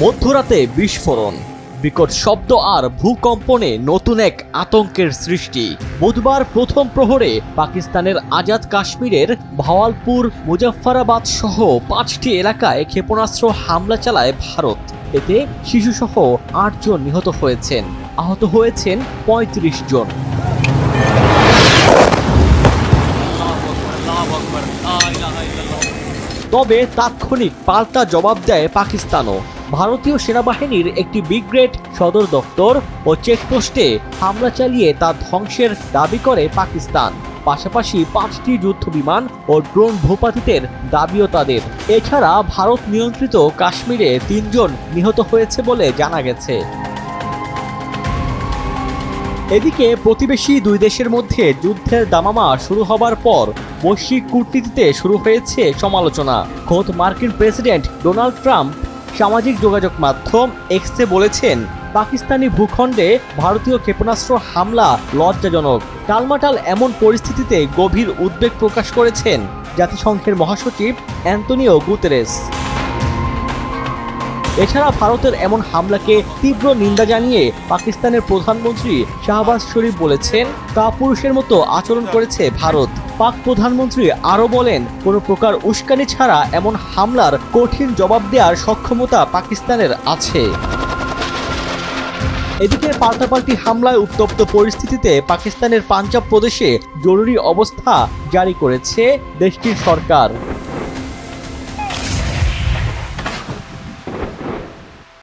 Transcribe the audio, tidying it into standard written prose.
মধ্যরাতে বিস্ফোরণ, বিকট শব্দ আর ভূকম্পনে নতুন এক আতঙ্কের সৃষ্টি। বুধবার প্রথম প্রহরে পাকিস্তানের আজাদ কাশ্মীরের ভাওয়ালপুর, মুজাফফরাবাদ সহ 5টি এলাকায় ক্ষেপণাস্ত্র হামলা চালায় ভারত। এতে শিশুসহ 8 জন নিহত হয়েছেন, আহত হয়েছেন 35 জন। তবে তাৎক্ষণিক পাল্টা জবাব দেয় পাকিস্তানও। ভারতীয় সেনাবাহিনীর একটি ব্রিগেড সদর দপ্তর ও চেকপোস্টে হামলা চালিয়ে তা ধ্বংসের দাবি করে পাকিস্তান। পাশাপাশি 5টি যুদ্ধবিমান ও ড্রোন ভূপাতিতের দাবিও তাদের। এছাড়া ভারত নিয়ন্ত্রিত কাশ্মীরে 3 জন নিহত হয়েছে বলে জানা গেছে। এদিকে প্রতিবেশী দুই দেশের মধ্যে যুদ্ধের দামামা শুরু হবার পর বৈশ্বিক কূটনীতিতে শুরু হয়েছে সমালোচনা। খোদ মার্কিন প্রেসিডেন্ট ডোনাল্ড ট্রাম্প সামাজিক যোগাযোগ মাধ্যম এক্সে বলেছেন, পাকিস্তানি ভূখণ্ডে ভারতীয় ক্ষেপণাস্ত্র হামলা লজ্জাজনক। টালমাটাল এমন পরিস্থিতিতে গভীর উদ্বেগ প্রকাশ করেছেন জাতিসংঘের মহাসচিব অ্যান্তনিও গুতেরেস। এছাড়া ভারতের এমন হামলাকে তীব্র নিন্দা জানিয়ে পাকিস্তানের প্রধানমন্ত্রী শাহবাজ শরীফ বলেছেন, কাপুরুষের মতো আচরণ করেছে ভারত। পাক প্রধানমন্ত্রী আরও বলেন, কোনো প্রকার উস্কানি ছাড়া এমন হামলার কঠিন জবাব দেওয়ার সক্ষমতা পাকিস্তানের আছে। এদিকে পাল্টাপাল্টি হামলায় উত্তপ্ত পরিস্থিতিতে পাকিস্তানের পাঞ্জাব প্রদেশে জরুরি অবস্থা জারি করেছে দেশটির সরকার।